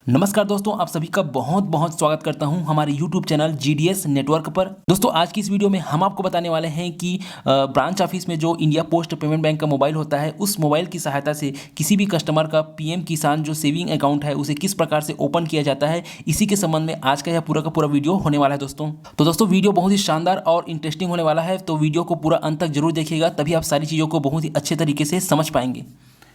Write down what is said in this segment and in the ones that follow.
नमस्कार दोस्तों, आप सभी का बहुत बहुत स्वागत करता हूं हमारे YouTube चैनल GDS नेटवर्क पर। दोस्तों आज की इस वीडियो में हम आपको बताने वाले हैं कि ब्रांच ऑफिस में जो इंडिया पोस्ट पेमेंट बैंक का मोबाइल होता है, उस मोबाइल की सहायता से किसी भी कस्टमर का पीएम किसान जो सेविंग अकाउंट है उसे किस प्रकार से ओपन किया जाता है, इसी के संबंध में आज का पूरा वीडियो होने वाला है दोस्तों। तो दोस्तों वीडियो बहुत ही शानदार और इंटरेस्टिंग होने वाला है, तो वीडियो को पूरा अंत तक जरूर देखिएगा, तभी आप सारी चीज़ों को बहुत ही अच्छे तरीके से समझ पाएंगे।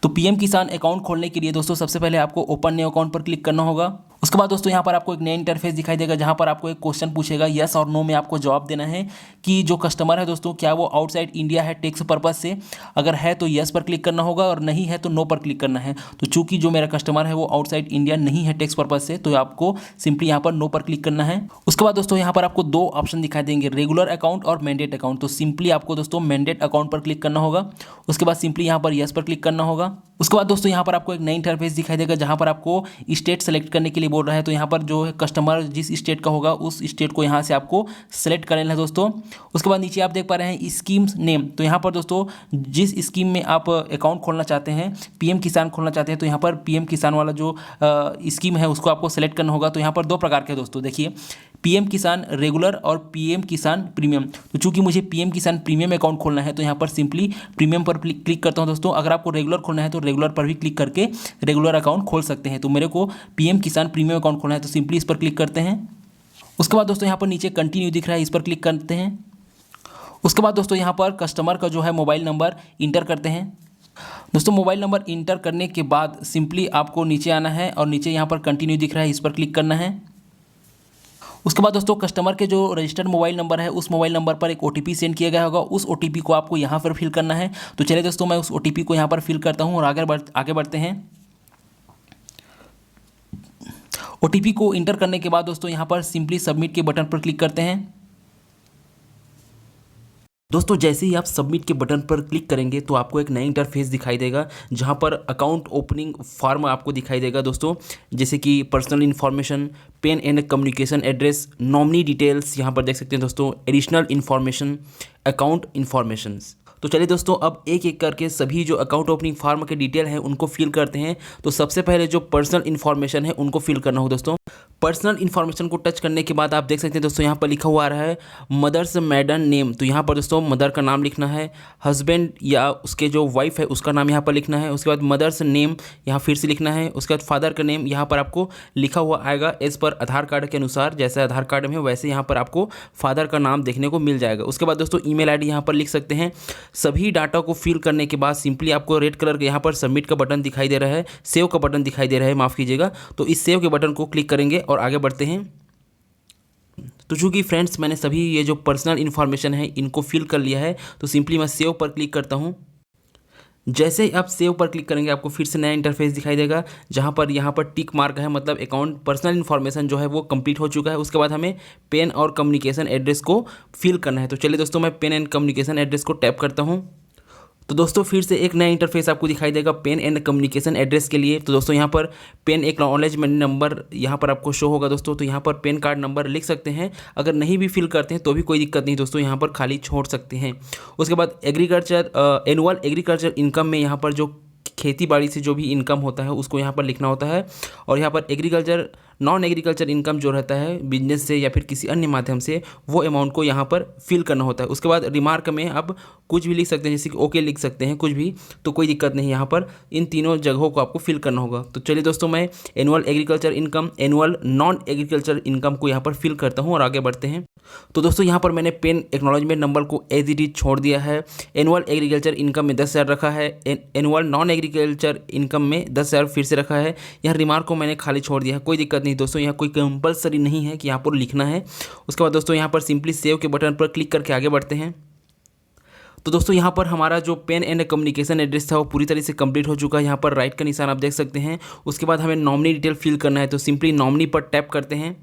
तो पीएम किसान अकाउंट खोलने के लिए दोस्तों सबसे पहले आपको ओपन न्यू अकाउंट पर क्लिक करना होगा। उसके बाद दोस्तों यहाँ पर आपको एक नया इंटरफेस दिखाई देगा, जहाँ पर आपको एक क्वेश्चन पूछेगा, यस और नो में आपको जवाब देना है कि जो कस्टमर है दोस्तों क्या वो आउटसाइड इंडिया है टैक्स पर्पज से। अगर है तो यस पर क्लिक करना होगा और नहीं है तो नो पर क्लिक करना है। तो चूंकि जो मेरा कस्टमर है वो आउटसाइड इंडिया नहीं है टैक्स पर्पज से, तो आपको सिंपली यहाँ पर नो पर क्लिक करना है। उसके बाद दोस्तों यहाँ पर आपको दो ऑप्शन दिखाई देंगे, रेगुलर अकाउंट और मैंडेट अकाउंट। तो सिंपली आपको दोस्तों मैंडेट अकाउंट पर क्लिक करना होगा। उसके बाद सिंपली यहाँ पर यस पर क्लिक करना होगा। उसके बाद दोस्तों यहाँ पर आपको एक नई इंटरफेस दिखाई देगा, जहाँ पर आपको स्टेट सेलेक्ट करने के लिए बोल रहा है। तो यहाँ पर जो है कस्टमर जिस स्टेट का होगा उस स्टेट को यहाँ से आपको सेलेक्ट कर लेना है दोस्तों। उसके बाद नीचे आप देख पा रहे हैं स्कीम्स नेम। तो यहाँ पर दोस्तों जिस स्कीम में आप अकाउंट खोलना चाहते हैं, पीएम किसान खोलना चाहते हैं, तो यहाँ पर पीएम किसान वाला जो स्कीम है उसको आपको सेलेक्ट करना होगा। तो यहाँ पर दो प्रकार के दोस्तों देखिए, पीएम किसान रेगुलर और पीएम किसान प्रीमियम। तो चूंकि मुझे पीएम किसान प्रीमियम अकाउंट खोलना है, तो यहाँ पर सिंपली प्रीमियम पर क्लिक करता हूँ दोस्तों। अगर आपको रेगुलर खोलना है तो रेगुलर पर भी क्लिक करके रेगुलर अकाउंट खोल सकते हैं। तो मेरे को पीएम किसान प्रीमियम अकाउंट खोलना है, तो सिंपली इस पर क्लिक करते हैं। उसके बाद दोस्तों यहाँ पर नीचे कंटिन्यू दिख रहा है, इस पर क्लिक करते हैं। उसके बाद दोस्तों यहाँ पर कस्टमर का जो है मोबाइल नंबर इंटर करते हैं। दोस्तों मोबाइल नंबर इंटर करने के बाद सिंपली आपको नीचे आना है और नीचे यहाँ पर कंटिन्यू दिख रहा है, इस पर क्लिक करना है। उसके बाद दोस्तों कस्टमर के जो रजिस्टर्ड मोबाइल नंबर है उस मोबाइल नंबर पर एक ओटीपी सेंड किया गया होगा, उस ओटीपी को आपको यहाँ पर फिल करना है। तो चलिए दोस्तों मैं उस ओटीपी को यहाँ पर फिल करता हूँ और आगे बढ़ते हैं। ओटीपी को इंटर करने के बाद दोस्तों यहाँ पर सिंपली सबमिट के बटन पर क्लिक करते हैं। दोस्तों जैसे ही आप सबमिट के बटन पर क्लिक करेंगे तो आपको एक नया इंटरफेस दिखाई देगा, जहां पर अकाउंट ओपनिंग फॉर्म आपको दिखाई देगा दोस्तों, जैसे कि personal information, PAN and communication address, nominee details, यहां पर देख सकते हैं दोस्तों, एडिशनल इन्फॉर्मेशन, अकाउंट इन्फॉर्मेशन। तो चलिए दोस्तों अब एक एक करके सभी जो अकाउंट ओपनिंग फॉर्म के डिटेल हैं उनको फिल करते हैं। तो सबसे पहले जो पर्सनल इन्फॉर्मेशन है उनको फिल करना हो दोस्तों। पर्सनल इन्फॉर्मेशन को टच करने के बाद आप देख सकते हैं दोस्तों यहाँ पर लिखा हुआ आ रहा है मदर्स मैडन नेम। तो यहाँ पर दोस्तों मदर का नाम लिखना है, हस्बैंड या उसके जो वाइफ है उसका नाम यहाँ पर लिखना है। उसके बाद मदर्स नेम यहाँ फिर से लिखना है। उसके बाद फादर का नेम यहाँ पर आपको लिखा हुआ आएगा एज पर आधार कार्ड के अनुसार, जैसे आधार कार्ड में वैसे यहाँ पर आपको फादर का नाम देखने को मिल जाएगा। उसके बाद दोस्तों ईमेल आईडी यहाँ पर लिख सकते हैं। सभी डाटा को फिल करने के बाद सिंपली आपको रेड कलर का यहाँ पर सबमिट का बटन दिखाई दे रहा है, सेव का बटन दिखाई दे रहा है, माफ़ कीजिएगा। तो इस सेव के बटन को क्लिक करेंगे और आगे बढ़ते हैं। तो चूँकि फ्रेंड्स मैंने सभी ये जो पर्सनल इन्फॉर्मेशन है इनको फिल कर लिया है, तो सिंपली मैं सेव पर क्लिक करता हूँ। जैसे ही आप सेव पर क्लिक करेंगे आपको फिर से नया इंटरफेस दिखाई देगा, जहाँ पर यहाँ पर टिक मार्क है, मतलब अकाउंट पर्सनल इन्फॉर्मेशन जो है वो कंप्लीट हो चुका है। उसके बाद हमें पेन और कम्युनिकेशन एड्रेस को फिल करना है। तो चलिए दोस्तों मैं पेन एंड कम्युनिकेशन एड्रेस को टैप करता हूँ। तो दोस्तों फिर से एक नया इंटरफेस आपको दिखाई देगा पेन एंड कम्युनिकेशन एड्रेस के लिए। तो दोस्तों यहाँ पर पेन एक्नॉलेजमेंट नंबर यहाँ पर आपको शो होगा दोस्तों। तो यहाँ पर पेन कार्ड नंबर लिख सकते हैं, अगर नहीं भी फिल करते हैं तो भी कोई दिक्कत नहीं दोस्तों, यहाँ पर खाली छोड़ सकते हैं। उसके बाद एग्रीकल्चर एनुअल एग्रीकल्चर इनकम में यहाँ पर जो खेती बाड़ी से जो भी इनकम होता है उसको यहाँ पर लिखना होता है। और यहाँ पर एग्रीकल्चर नॉन एग्रीकल्चर इनकम जो रहता है बिजनेस से या फिर किसी अन्य माध्यम से, वो अमाउंट को यहाँ पर फिल करना होता है। उसके बाद रिमार्क में आप कुछ भी लिख सकते हैं, जैसे कि ओके लिख सकते हैं कुछ भी, तो कोई दिक्कत नहीं। यहाँ पर इन तीनों जगहों को आपको फिल करना होगा। तो चलिए दोस्तों मैं annual agriculture income, annual non agriculture income को यहाँ पर फिल करता हूँ और आगे बढ़ते हैं। तो दोस्तों यहाँ पर मैंने पेन एक्नॉलेजमेंट नंबर को एज इट इज छोड़ दिया है। एनुअल एग्रीकल्चर इनकम में 10,000 रखा है, एनुअल नॉन एग्रीकल्चर इनकम में 10,000 फिर से रखा है। यहाँ रिमार्क को मैंने खाली छोड़ दिया है, कोई दिक्कत नहीं दोस्तों, यहाँ कोई कंपलसरी नहीं है कि यहाँ पर लिखना है। उसके बाद दोस्तों यहाँ पर सिंपली सेव के बटन पर क्लिक करके आगे बढ़ते हैं। तो दोस्तों यहाँ पर हमारा जो पेन एंड कम्युनिकेशन एड्रेस था वो पूरी तरह से कंप्लीट हो चुका है। यहाँ पर राइट का निशान आप देख सकते हैं। उसके बाद हमें नॉमिनी डिटेल फिल करना है, तो सिंपली नॉमिनी पर टैप करते हैं।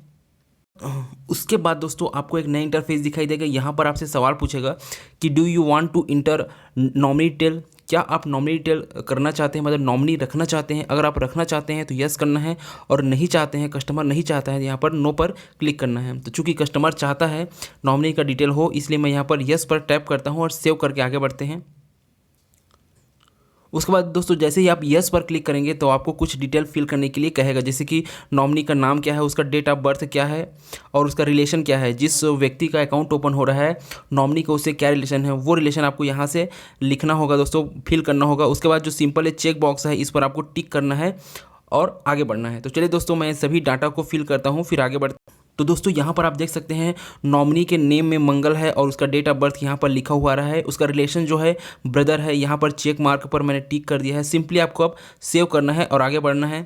उसके बाद दोस्तों आपको एक नया इंटरफेस दिखाई देगा, यहाँ पर आपसे सवाल पूछेगा कि do you want to enter nominee detail, क्या आप नॉमिनी डिटेल करना चाहते हैं, मतलब नॉमिनी रखना चाहते हैं। अगर आप रखना चाहते हैं तो यस करना है, और नहीं चाहते हैं, कस्टमर नहीं चाहता है, यहाँ पर नो पर क्लिक करना है। तो चूंकि कस्टमर चाहता है नॉमिनी का डिटेल हो, इसलिए मैं यहाँ पर यस पर टैप करता हूँ और सेव करके आगे बढ़ते हैं। उसके बाद दोस्तों जैसे ही आप यस पर क्लिक करेंगे तो आपको कुछ डिटेल फिल करने के लिए कहेगा, जैसे कि नॉमिनी का नाम क्या है, उसका डेट ऑफ बर्थ क्या है और उसका रिलेशन क्या है। जिस व्यक्ति का अकाउंट ओपन हो रहा है नॉमिनी का उससे क्या रिलेशन है, वो रिलेशन आपको यहाँ से लिखना होगा दोस्तों, फिल करना होगा। उसके बाद जो सिंपल है चेक बॉक्स है, इस पर आपको टिक करना है और आगे बढ़ना है। तो चलिए दोस्तों मैं सभी डाटा को फिल करता हूँ, फिर आगे बढ़। तो दोस्तों यहाँ पर आप देख सकते हैं नॉमिनी के नेम में मंगल है और उसका डेट ऑफ बर्थ यहाँ पर लिखा हुआ रहा है। उसका रिलेशन जो है ब्रदर है, यहाँ पर चेक मार्क पर मैंने टिक कर दिया है। सिंपली आपको अब सेव करना है और आगे बढ़ना है।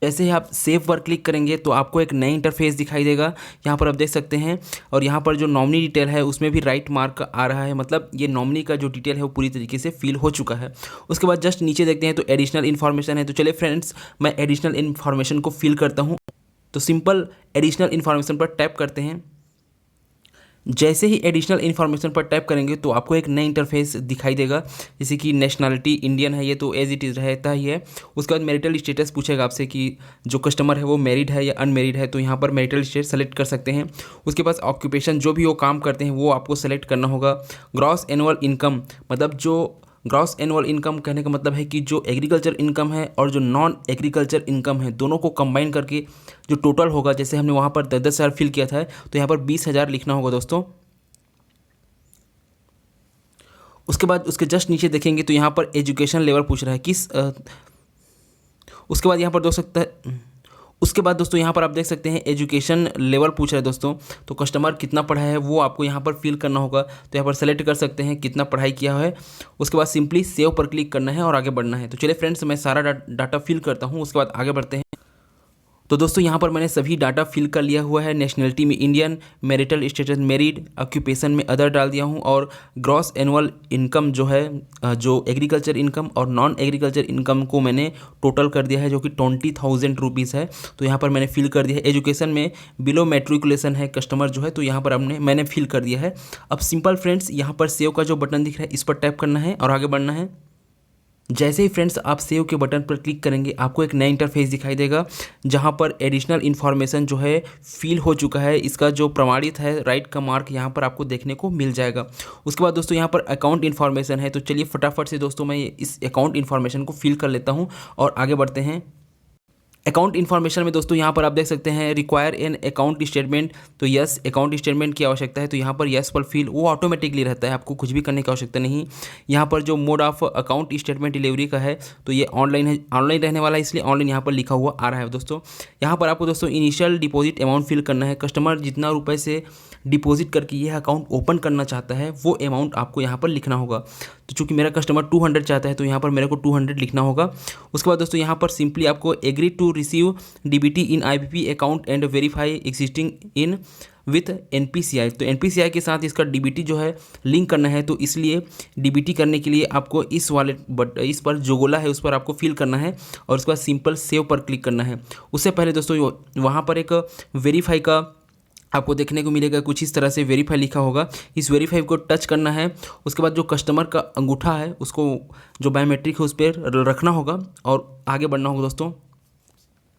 जैसे ही आप सेव पर क्लिक करेंगे तो आपको एक नई इंटरफेस दिखाई देगा, यहाँ पर आप देख सकते हैं। और यहाँ पर जो नॉमिनी डिटेल है उसमें भी राइट मार्क आ रहा है, मतलब ये नॉमिनी का जो डिटेल है वो पूरी तरीके से फिल हो चुका है। उसके बाद जस्ट नीचे देखते हैं तो एडिशनल इन्फॉर्मेशन है। तो चलिए फ्रेंड्स मैं एडिशनल इन्फॉर्मेशन को फिल करता हूँ। तो सिंपल एडिशनल इन्फॉर्मेशन पर टैप करते हैं। जैसे ही एडिशनल इन्फॉर्मेशन पर टैप करेंगे तो आपको एक नई इंटरफेस दिखाई देगा, जैसे कि नेशनलिटी इंडियन है, ये तो एज इट इज़ रहता ही है। उसके बाद मैरिटल स्टेटस पूछेगा आपसे कि जो कस्टमर है वो मैरिड है या अनमेरिड है, तो यहाँ पर मैरिटल स्टेटस सेलेक्ट कर सकते हैं। उसके पास ऑक्यूपेशन जो भी वो काम करते हैं वो आपको सेलेक्ट करना होगा। ग्रॉस एनुअल इनकम, मतलब जो ग्रॉस एनुअल इनकम कहने का मतलब है कि जो एग्रीकल्चर इनकम है और जो नॉन एग्रीकल्चर इनकम है दोनों को कंबाइन करके जो टोटल होगा, जैसे हमने वहाँ पर 10,000 फिल किया था तो यहाँ पर 20,000 लिखना होगा दोस्तों। उसके बाद उसके जस्ट नीचे देखेंगे तो यहाँ पर एजुकेशन लेवल पूछ रहा है किस उसके बाद यहाँ पर देख सकता है। उसके बाद दोस्तों यहाँ पर आप देख सकते हैं एजुकेशन लेवल पूछ रहा है दोस्तों, तो कस्टमर कितना पढ़ा है वो आपको यहाँ पर फिल करना होगा। तो यहाँ पर सेलेक्ट कर सकते हैं कितना पढ़ाई किया है। उसके बाद सिंपली सेव पर क्लिक करना है और आगे बढ़ना है। तो चलिए फ्रेंड्स मैं सारा डाटा फिल करता हूँ, उसके बाद आगे बढ़ते हैं। तो दोस्तों यहाँ पर मैंने सभी डाटा फिल कर लिया हुआ है। नेशनलिटी में Indian, marital status married, occupation में अदर डाल दिया हूँ और ग्रॉस एनुअल इनकम जो है जो एग्रीकल्चर इनकम और नॉन एग्रीकल्चर इनकम को मैंने टोटल कर दिया है जो कि 20,000 रुपीज़ है। तो यहाँ पर मैंने फिल कर दिया है। एजुकेशन में बिलो मैट्रिकुलेशन है कस्टमर जो है, तो यहाँ पर मैंने फिल कर दिया है। अब सिंपल फ्रेंड्स यहाँ पर सेव का जो बटन दिख रहा है इस पर टैप करना है और आगे बढ़ना है। जैसे ही फ्रेंड्स आप सेव के बटन पर क्लिक करेंगे आपको एक नया इंटरफेस दिखाई देगा, जहां पर एडिशनल इन्फॉर्मेशन जो है फिल हो चुका है। इसका जो प्रमाणित है राइट का मार्क यहां पर आपको देखने को मिल जाएगा। उसके बाद दोस्तों यहां पर अकाउंट इन्फॉर्मेशन है। तो चलिए फटाफट से दोस्तों मैं इस अकाउंट इन्फॉर्मेशन को फिल कर लेता हूँ और आगे बढ़ते हैं। अकाउंट इन्फॉर्मेशन में दोस्तों यहाँ पर आप देख सकते हैं रिक्वायर एन अकाउंट स्टेटमेंट। तो यस अकाउंट स्टेटमेंट की आवश्यकता है, तो यहाँ पर यस पर फिल वो ऑटोमेटिकली रहता है, आपको कुछ भी करने की आवश्यकता नहीं। यहाँ पर जो mode of account statement delivery का है तो ये ऑनलाइन है, ऑनलाइन रहने वाला है, इसलिए ऑनलाइन यहाँ पर लिखा हुआ आ रहा है दोस्तों। यहाँ पर आपको दोस्तों इनिशियल डिपॉजिट अमाउंट फिल करना है। कस्टमर जितना रुपये से डिपॉजिट करके यह अकाउंट ओपन करना चाहता है वो अमाउंट आपको यहाँ पर लिखना होगा। तो चूंकि मेरा कस्टमर 200 चाहता है तो यहाँ पर मेरे को 200 लिखना होगा। उसके बाद दोस्तों यहाँ पर सिंपली आपको agree to receive DBT in IPP account and verify existing in with NPCI. तो एनपीसीआई के साथ इसका डीबीटी जो है लिंक करना है, तो इसलिए डीबीटी करने के लिए आपको इस वाले इस पर जो गोला है उस पर आपको फिल करना है और उसके बाद सिंपल सेव पर क्लिक करना है। उससे पहले दोस्तों वहाँ पर एक वेरीफाई का आपको देखने को मिलेगा, कुछ इस तरह से वेरीफाई लिखा होगा। इस वेरीफाई को टच करना है। उसके बाद जो कस्टमर का अंगूठा है उसको जो बायोमेट्रिक है उस पर रखना होगा और आगे बढ़ना होगा दोस्तों।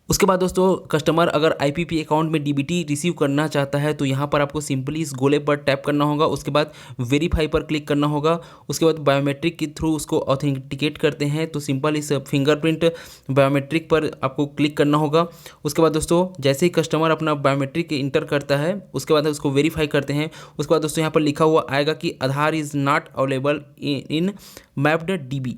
उसके बाद दोस्तों कस्टमर अगर आईपीपी अकाउंट में डीबीटी रिसीव करना चाहता है तो यहाँ पर आपको सिंपली इस गोले पर टैप करना होगा। उसके बाद वेरीफाई पर क्लिक करना होगा। उसके बाद बायोमेट्रिक के थ्रू उसको ऑथेंटिकेट करते हैं, तो सिंपल इस फिंगरप्रिंट बायोमेट्रिक पर आपको क्लिक करना होगा। उसके बाद दोस्तों जैसे ही कस्टमर अपना बायोमेट्रिक इंटर करता है उसके बाद उसको वेरीफाई करते हैं। उसके बाद दोस्तों यहाँ पर लिखा हुआ आएगा कि Aadhaar is not available in mapped DB.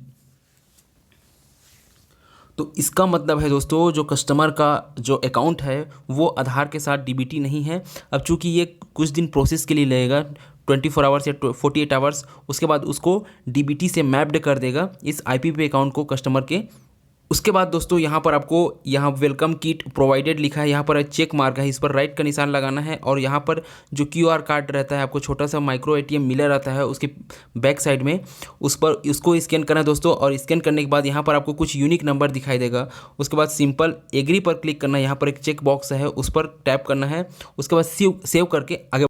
तो इसका मतलब है दोस्तों जो कस्टमर का जो अकाउंट है वो आधार के साथ डीबीटी नहीं है। अब चूंकि ये कुछ दिन प्रोसेस के लिए लगेगा 24 आवर्स या 48 आवर्स, उसके बाद उसको डीबीटी से मैप्ड कर देगा इस आईपीपी अकाउंट को कस्टमर के। उसके बाद दोस्तों यहाँ पर आपको यहाँ वेलकम किट प्रोवाइडेड लिखा है, यहाँ पर चेक मार्क है, इस पर राइट का निशान लगाना है और यहाँ पर जो क्यूआर कार्ड रहता है आपको छोटा सा माइक्रो एटीएम मिला रहता है उसके बैक साइड में, उस पर उसको स्कैन करना है दोस्तों। और स्कैन करने के बाद यहाँ पर आपको कुछ यूनिक नंबर दिखाई देगा। उसके बाद सिंपल एग्री पर क्लिक करना है, यहाँ पर एक चेक बॉक्स है उस पर टैप करना है। उसके बाद सेव करके आगे।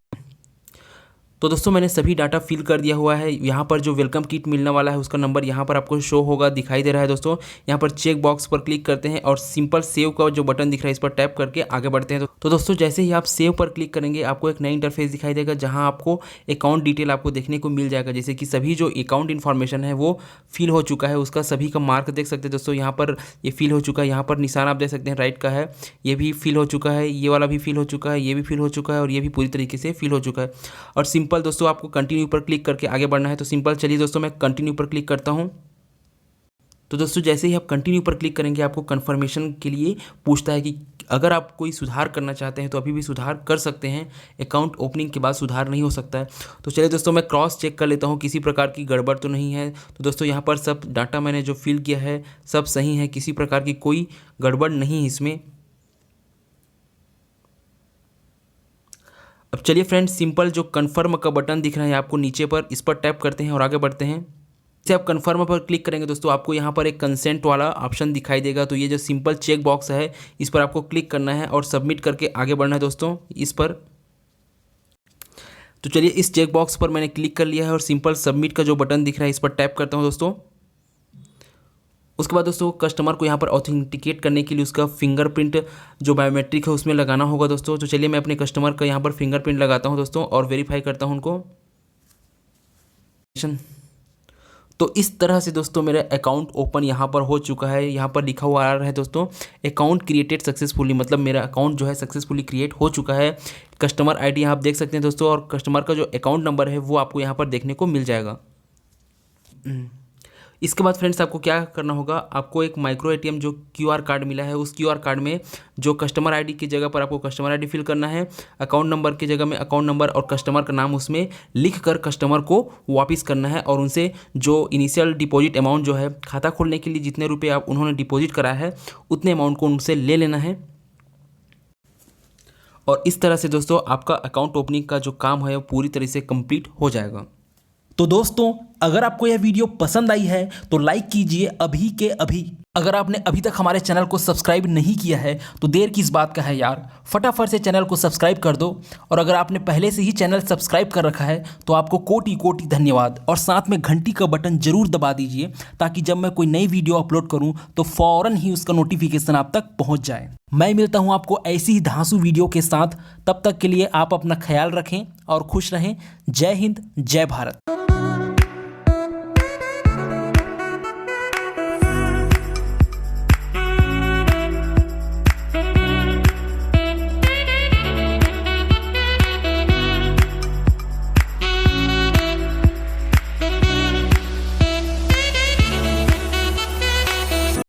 तो दोस्तों मैंने सभी डाटा फिल कर दिया हुआ है। यहाँ पर जो वेलकम किट मिलने वाला है उसका नंबर यहाँ पर आपको शो होगा, दिखाई दे रहा है दोस्तों। यहाँ पर चेक बॉक्स पर क्लिक करते हैं और सिंपल सेव का जो बटन दिख रहा है इस पर टैप करके आगे बढ़ते हैं। तो दोस्तों जैसे ही आप सेव पर क्लिक करेंगे आपको एक नई इंटरफेस दिखाई देगा, जहाँ आपको अकाउंट डिटेल आपको देखने को मिल जाएगा। जैसे कि सभी जो अकाउंट इन्फॉर्मेशन है वो फिल हो चुका है, उसका सभी का मार्क देख सकते हैं दोस्तों। यहाँ पर ये फिल हो चुका है, यहाँ पर निशान आप देख सकते हैं राइट का है, ये भी फिल हो चुका है, ये वाला भी फिल हो चुका है, ये भी फिल हो चुका है और ये भी पूरी तरीके से फिल हो चुका है। और सिंपल दोस्तों आपको कंटिन्यू पर क्लिक करके आगे बढ़ना है। तो सिंपल चलिए दोस्तों मैं कंटिन्यू पर क्लिक करता हूँ। तो दोस्तों जैसे ही आप कंटिन्यू पर क्लिक करेंगे आपको कंफर्मेशन के लिए पूछता है कि अगर आप कोई सुधार करना चाहते हैं तो अभी भी सुधार कर सकते हैं, अकाउंट ओपनिंग के बाद सुधार नहीं हो सकता है। तो चलिए दोस्तों मैं क्रॉस चेक कर लेता हूँ किसी प्रकार की गड़बड़ तो नहीं है। तो दोस्तों यहाँ पर सब डाटा मैंने जो फिल किया है सब सही है, किसी प्रकार की कोई गड़बड़ नहीं है इसमें। अब चलिए फ्रेंड्स सिंपल जो कन्फर्म का बटन दिख रहा है आपको नीचे पर, इस पर टैप करते हैं और आगे बढ़ते हैं। जैसे आप कन्फर्म पर क्लिक करेंगे दोस्तों आपको यहाँ पर एक कंसेंट वाला ऑप्शन दिखाई देगा। तो ये जो सिंपल चेक बॉक्स है इस पर आपको क्लिक करना है और सबमिट करके आगे बढ़ना है दोस्तों इस पर। तो चलिए इस चेक बॉक्स पर मैंने क्लिक कर लिया है और सिंपल सबमिट का जो बटन दिख रहा है इस पर टैप करता हूँ दोस्तों। उसके बाद दोस्तों कस्टमर को यहाँ पर ऑथेंटिकेट करने के लिए उसका फिंगरप्रिंट जो बायोमेट्रिक है उसमें लगाना होगा दोस्तों। तो चलिए मैं अपने कस्टमर का यहाँ पर फिंगरप्रिंट लगाता हूँ दोस्तों और वेरीफाई करता हूँ उनको। तो इस तरह से दोस्तों मेरा अकाउंट ओपन यहाँ पर हो चुका है। यहाँ पर लिखा हुआ आ रहा है दोस्तों अकाउंट क्रिएटेड सक्सेसफुली, मतलब मेरा अकाउंट जो है सक्सेसफुली क्रिएट हो चुका है। कस्टमर आईडी यहाँ आप देख सकते हैं दोस्तों और कस्टमर का जो अकाउंट नंबर है वो आपको यहाँ पर देखने को मिल जाएगा। इसके बाद फ्रेंड्स आपको क्या करना होगा, आपको एक माइक्रो एटीएम जो क्यूआर कार्ड मिला है उस क्यूआर कार्ड में जो कस्टमर आईडी की जगह पर आपको कस्टमर आईडी फिल करना है, अकाउंट नंबर की जगह में अकाउंट नंबर और कस्टमर का नाम उसमें लिख कर कस्टमर को वापस करना है और उनसे जो इनिशियल डिपॉजिट अमाउंट जो है खाता खोलने के लिए जितने रुपये आप उन्होंने डिपॉजिट कराया है उतने अमाउंट को उनसे ले लेना है। और इस तरह से दोस्तों आपका अकाउंट ओपनिंग का जो काम है वो पूरी तरह से कंप्लीट हो जाएगा। तो दोस्तों अगर आपको यह वीडियो पसंद आई है तो लाइक कीजिए अभी के अभी। अगर आपने अभी तक हमारे चैनल को सब्सक्राइब नहीं किया है तो देर किस बात का है यार, फटाफट से चैनल को सब्सक्राइब कर दो। और अगर आपने पहले से ही चैनल सब्सक्राइब कर रखा है तो आपको कोटि कोटि धन्यवाद। और साथ में घंटी का बटन जरूर दबा दीजिए ताकि जब मैं कोई नई वीडियो अपलोड करूं तो फौरन ही उसका नोटिफिकेशन आप तक पहुंच जाए। मैं मिलता हूं आपको ऐसी ही धांसू वीडियो के साथ, तब तक के लिए आप अपना ख्याल रखें और खुश रहें। जय हिंद, जय भारत।